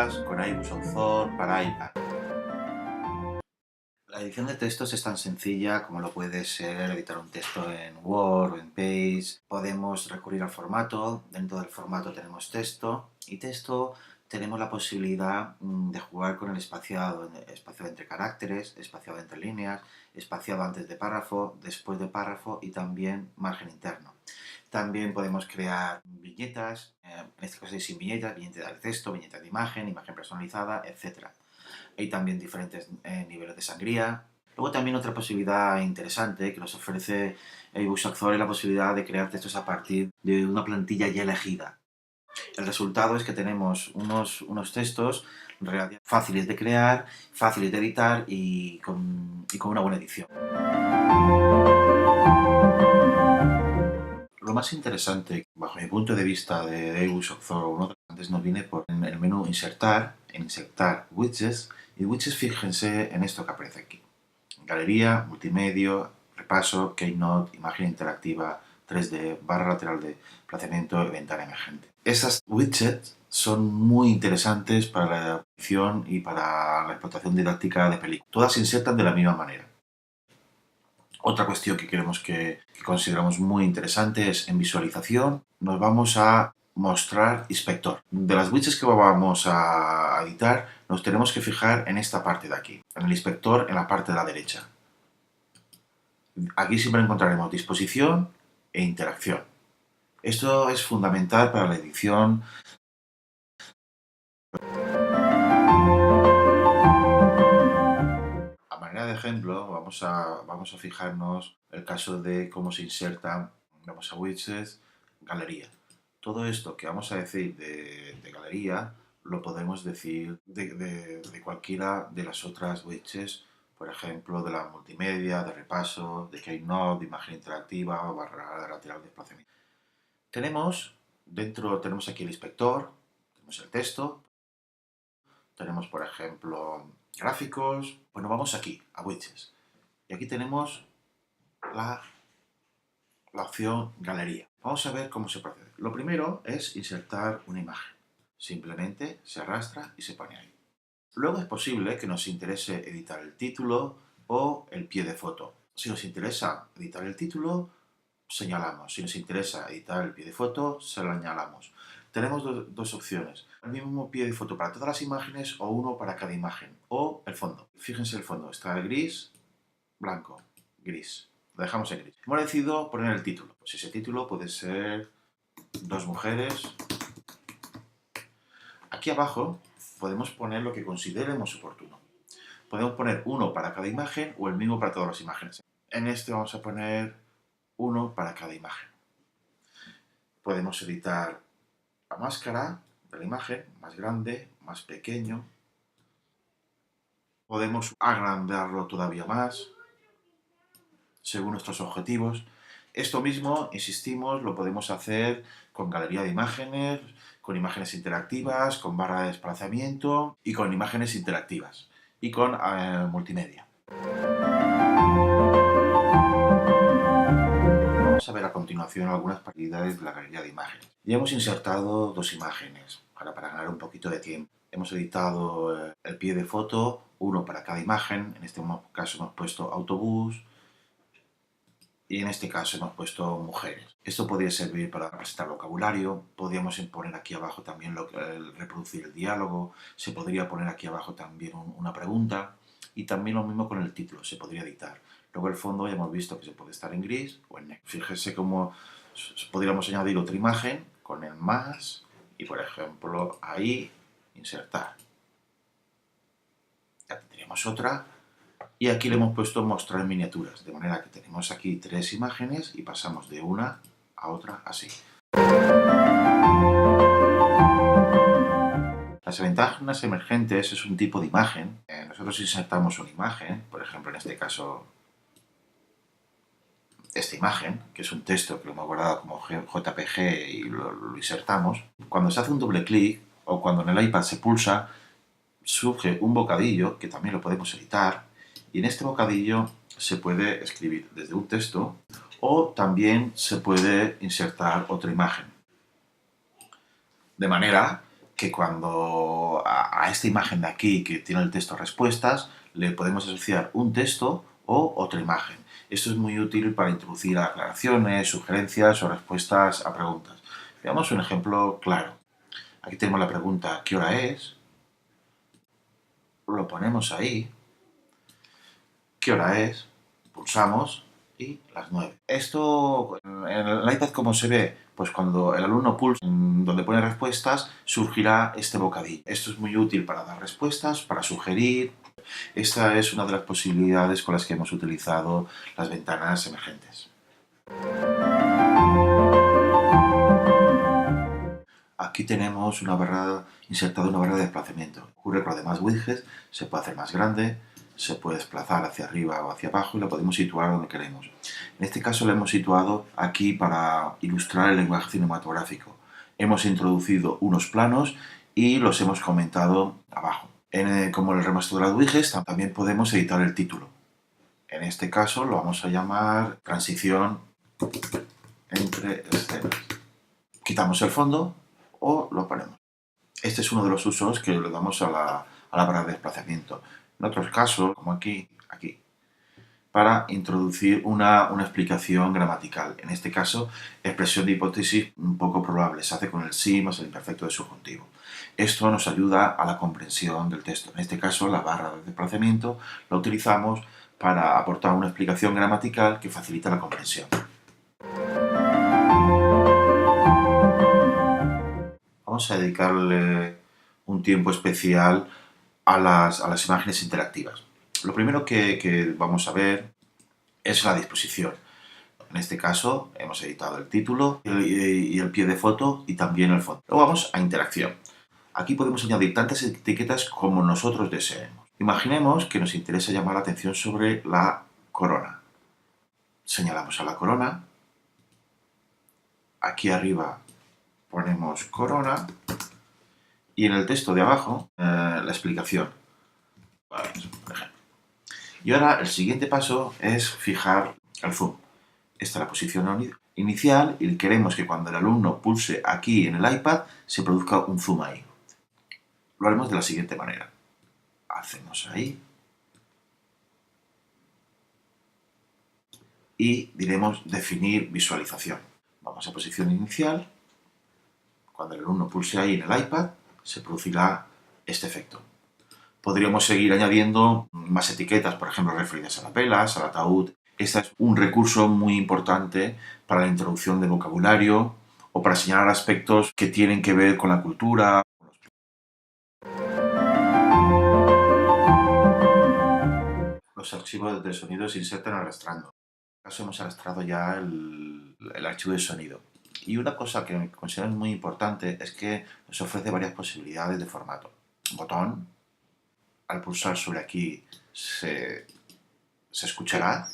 películas con iBooks Author para iPad. La edición de textos es tan sencilla como lo puede ser editar un texto en Word o en Pages. Podemos recurrir al formato. Dentro del formato tenemos texto y texto tenemos la posibilidad de jugar con el espaciado entre caracteres, espaciado entre líneas, espaciado antes de párrafo, después de párrafo y también margen interno. También podemos crear viñetas, en este caso sin viñetas, viñeta de texto, viñeta de imagen, imagen personalizada, etc. Hay también diferentes niveles de sangría. Luego también otra posibilidad interesante que nos ofrece iBooks Author es la posibilidad de crear textos a partir de una plantilla ya elegida. El resultado es que tenemos unos textos fáciles de crear, fáciles de editar y con una buena edición. Lo más interesante, bajo mi punto de vista de iBooks Author, uno de los antes nos viene por el menú insertar widgets, y widgets, fíjense en esto que aparece aquí. Galería, multimedia, repaso, keynote, imagen interactiva, 3D, barra lateral de desplazamiento y ventana emergente. Esas widgets son muy interesantes para la edición y para la explotación didáctica de películas. Todas se insertan de la misma manera. Otra cuestión que consideramos muy interesante es en visualización. Nos vamos a mostrar inspector. De las widgets que vamos a editar, nos tenemos que fijar en esta parte de aquí, en el inspector en la parte de la derecha. Aquí siempre encontraremos disposición e interacción. Esto es fundamental para la edición. A manera de ejemplo, vamos a fijarnos el caso de cómo se insertan, vamos a widgets, galería. Todo esto que vamos a decir de galería lo podemos decir de cualquiera de las otras widgets, por ejemplo, de la multimedia, de repaso, de keynote, de imagen interactiva, barra lateral de desplazamiento. Tenemos aquí el inspector, tenemos el texto, tenemos, por ejemplo, gráficos. Bueno, vamos aquí, a widgets. Y aquí tenemos la opción galería. Vamos a ver cómo se procede. Lo primero es insertar una imagen. Simplemente se arrastra y se pone ahí. Luego es posible que nos interese editar el título o el pie de foto. Si nos interesa editar el título, señalamos. Si nos interesa editar el pie de foto, se lo añadamos. Tenemos dos opciones. El mismo pie de foto para todas las imágenes o uno para cada imagen. O el fondo. Fíjense el fondo. Está el gris, blanco, gris. Lo dejamos en gris. Hemos decidido poner el título. Pues ese título puede ser dos mujeres. Aquí abajo podemos poner lo que consideremos oportuno. Podemos poner uno para cada imagen o el mismo para todas las imágenes. En este vamos a poner uno para cada imagen. Podemos editar la máscara de la imagen, más grande, más pequeño. Podemos agrandarlo todavía más, según nuestros objetivos. Esto mismo, insistimos, lo podemos hacer con galería de imágenes, con imágenes interactivas, con barra de desplazamiento y con imágenes interactivas y con multimedia. Vamos a ver a continuación algunas propiedades de la galería de imágenes. Ya hemos insertado dos imágenes para ganar un poquito de tiempo. Hemos editado el pie de foto, uno para cada imagen. En este caso hemos puesto autobús y en este caso hemos puesto mujeres. Esto podría servir para presentar vocabulario. Podríamos poner aquí abajo también reproducir el diálogo. Se podría poner aquí abajo también una pregunta. Y también lo mismo con el título, se podría editar. Luego el fondo ya hemos visto que se puede estar en gris o en negro. Fíjese cómo podríamos añadir otra imagen con el más y, por ejemplo, ahí insertar. Ya tendríamos otra y aquí le hemos puesto mostrar miniaturas, de manera que tenemos aquí tres imágenes y pasamos de una a otra así. Las ventanas emergentes es un tipo de imagen. Nosotros insertamos una imagen, por ejemplo, en este caso, esta imagen, que es un texto que lo hemos guardado como JPG y lo insertamos. Cuando se hace un doble clic o cuando en el iPad se pulsa, surge un bocadillo, que también lo podemos editar, y en este bocadillo se puede escribir desde un texto o también se puede insertar otra imagen. De manera que cuando a esta imagen de aquí que tiene el texto respuestas le podemos asociar un texto o otra imagen. Esto es muy útil para introducir aclaraciones, sugerencias o respuestas a preguntas. Veamos un ejemplo claro. Aquí tenemos la pregunta ¿qué hora es? Lo ponemos ahí. ¿Qué hora es? Pulsamos y las 9. Esto en el iPad, ¿cómo se ve? Pues cuando el alumno pulsa donde pone respuestas, surgirá este bocadillo. Esto es muy útil para dar respuestas, para sugerir. Esta es una de las posibilidades con las que hemos utilizado las ventanas emergentes. Aquí tenemos insertada una barra de desplazamiento. Ocurre con los demás widgets, se puede hacer más grande, se puede desplazar hacia arriba o hacia abajo y la podemos situar donde queremos. En este caso la hemos situado aquí para ilustrar el lenguaje cinematográfico. Hemos introducido unos planos y los hemos comentado abajo. Como el resto de las widgets, también podemos editar el título. En este caso lo vamos a llamar transición entre escenas. Quitamos el fondo o lo ponemos. Este es uno de los usos que le damos a la barra de desplazamiento. En otros casos, como aquí, para introducir una explicación gramatical. En este caso, expresión de hipótesis un poco probable. Se hace con el sí más el imperfecto de subjuntivo. Esto nos ayuda a la comprensión del texto. En este caso, la barra de desplazamiento la utilizamos para aportar una explicación gramatical que facilita la comprensión. Vamos a dedicarle un tiempo especial a las imágenes interactivas. Lo primero que vamos a ver es la disposición. En este caso hemos editado el título y el pie de foto y también el fondo. Luego vamos a interacción. Aquí podemos añadir tantas etiquetas como nosotros deseemos. Imaginemos que nos interesa llamar la atención sobre la corona. Señalamos a la corona. Aquí arriba ponemos corona. Y en el texto de abajo, la explicación. Por ejemplo. Y ahora el siguiente paso es fijar el zoom. Esta es la posición inicial y queremos que cuando el alumno pulse aquí en el iPad se produzca un zoom ahí. Lo haremos de la siguiente manera. Hacemos ahí. Y diremos definir visualización. Vamos a posición inicial. Cuando el alumno pulse ahí en el iPad se producirá este efecto. Podríamos seguir añadiendo más etiquetas, por ejemplo, referidas a las velas, al ataúd. Este es un recurso muy importante para la introducción de vocabulario o para señalar aspectos que tienen que ver con la cultura. Los archivos de sonido se insertan arrastrando. En este caso hemos arrastrado ya el archivo de sonido. Y una cosa que considero muy importante es que nos ofrece varias posibilidades de formato. Botón. Al pulsar sobre aquí se escuchará.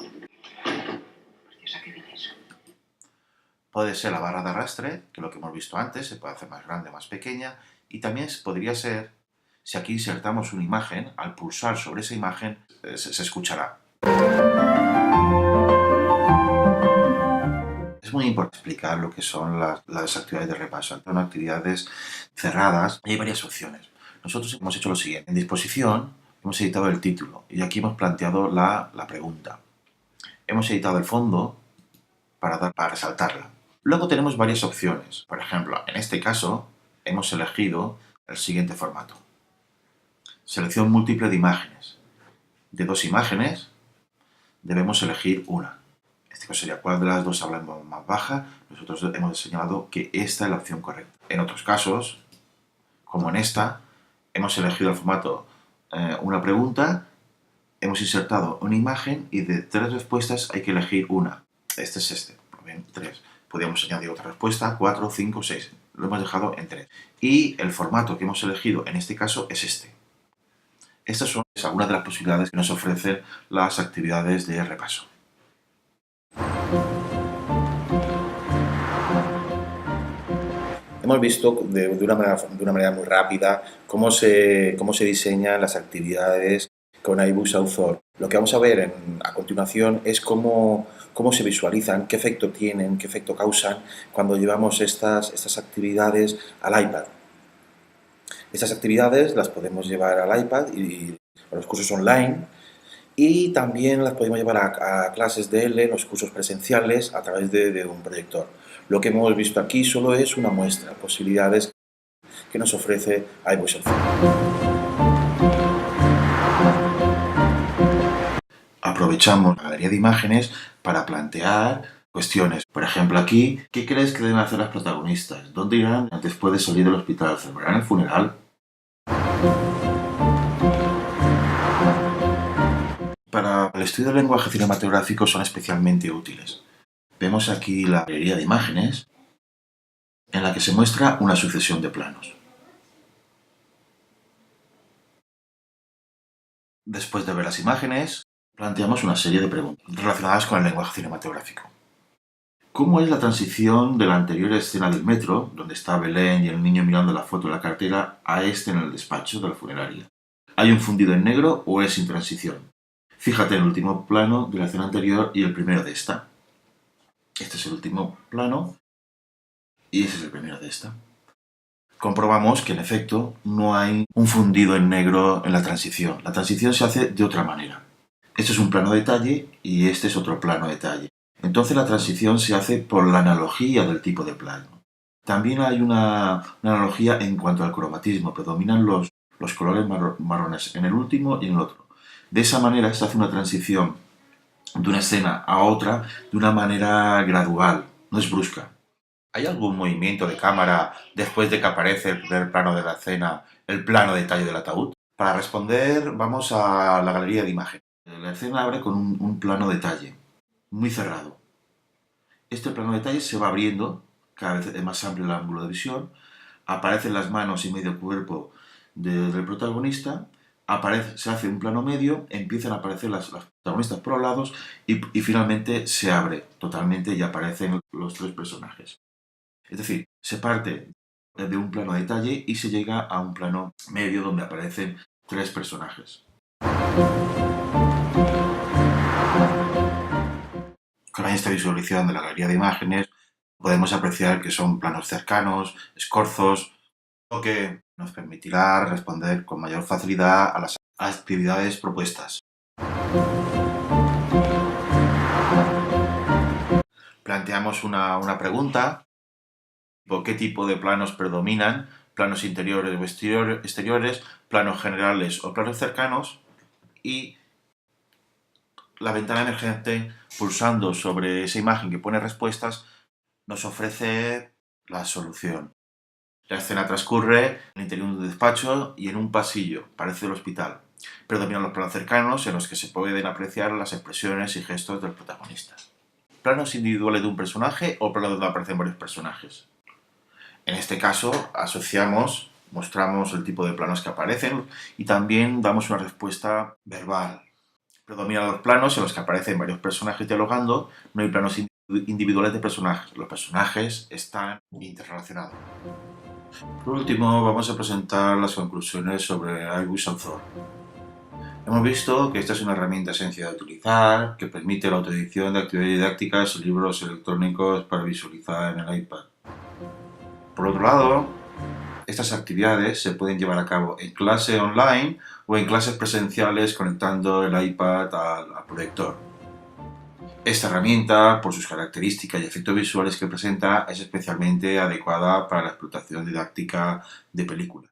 Puede ser la barra de arrastre, que es lo que hemos visto antes, se puede hacer más grande o más pequeña. Y también podría ser, si aquí insertamos una imagen, al pulsar sobre esa imagen se escuchará. Es muy importante explicar lo que son las actividades de repaso. Son actividades cerradas y hay varias opciones. Nosotros hemos hecho lo siguiente. En disposición hemos editado el título y aquí hemos planteado la pregunta. Hemos editado el fondo para resaltarla. Luego tenemos varias opciones. Por ejemplo, en este caso hemos elegido el siguiente formato. Selección múltiple de imágenes. De 2 imágenes debemos elegir una. En este caso sería cuál de las dos habla en voz más baja. Nosotros hemos señalado que esta es la opción correcta. En otros casos, como en esta, hemos elegido el formato una pregunta, hemos insertado una imagen y de 3 respuestas hay que elegir una. Este es este. Bien, 3. Podríamos añadir otra respuesta, 4, 5, 6. Lo hemos dejado en 3. Y el formato que hemos elegido en este caso es este. Estas son algunas de las posibilidades que nos ofrecen las actividades de repaso. Hemos visto de una manera muy rápida cómo se diseñan las actividades con iBooks Author. Lo que vamos a ver a continuación es cómo se visualizan, qué efecto tienen, qué efecto causan cuando llevamos estas actividades al iPad. Estas actividades las podemos llevar al iPad y a los cursos online y también las podemos llevar a clases de L, los cursos presenciales, a través de un proyector. Lo que hemos visto aquí solo es una muestra, posibilidades que nos ofrece iVisual 4. Aprovechamos la galería de imágenes para plantear cuestiones. Por ejemplo, aquí, ¿qué crees que deben hacer las protagonistas? ¿Dónde irán después de salir del hospital? ¿Celebrarán el funeral? Para el estudio del lenguaje cinematográfico son especialmente útiles. Vemos aquí la galería de imágenes en la que se muestra una sucesión de planos. Después de ver las imágenes, planteamos una serie de preguntas relacionadas con el lenguaje cinematográfico. ¿Cómo es la transición de la anterior escena del metro, donde está Belén y el niño mirando la foto de la cartera, a este en el despacho de la funeraria? ¿Hay un fundido en negro o es sin transición? Fíjate en el último plano de la escena anterior y el primero de esta. Este es el último plano y ese es el primero de esta. Comprobamos que en efecto no hay un fundido en negro en la transición. La transición se hace de otra manera. Este es un plano detalle y este es otro plano detalle. Entonces la transición se hace por la analogía del tipo de plano. También hay una analogía en cuanto al cromatismo. Predominan los colores marrones en el último y en el otro. De esa manera se hace una transición de una escena a otra de una manera gradual, no es brusca. ¿Hay algún movimiento de cámara después de que aparece el primer plano de la escena, el plano detalle del ataúd? Para responder, vamos a la galería de imágenes. La escena abre con un plano detalle, muy cerrado. Este plano detalle se va abriendo, cada vez es más amplio el ángulo de visión, aparecen las manos y medio cuerpo del protagonista, se hace un plano medio, empiezan a aparecer las protagonistas por los lados y finalmente se abre totalmente y aparecen los tres personajes. Es decir, se parte de un plano detalle y se llega a un plano medio donde aparecen tres personajes. Con esta visualización de la galería de imágenes podemos apreciar que son planos cercanos, escorzos, lo que nos permitirá responder con mayor facilidad a las actividades propuestas. Planteamos una pregunta: ¿qué tipo de planos predominan? ¿Planos interiores o exteriores? ¿Planos generales o planos cercanos? Y la ventana emergente, pulsando sobre esa imagen que pone respuestas, nos ofrece la solución. La escena transcurre en el interior de un despacho y en un pasillo, parece el hospital. Predominan los planos cercanos en los que se pueden apreciar las expresiones y gestos del protagonista. ¿Planos individuales de un personaje o planos donde aparecen varios personajes? En este caso, mostramos el tipo de planos que aparecen y también damos una respuesta verbal. Predominan los planos en los que aparecen varios personajes dialogando, no hay planos individuales de personajes. Los personajes están interrelacionados. Por último, vamos a presentar las conclusiones sobre iVisual 4. Hemos visto que esta es una herramienta sencilla de utilizar, que permite la autoedición de actividades didácticas y libros electrónicos para visualizar en el iPad. Por otro lado, estas actividades se pueden llevar a cabo en clase online o en clases presenciales conectando el iPad al proyector. Esta herramienta, por sus características y efectos visuales que presenta, es especialmente adecuada para la explotación didáctica de películas.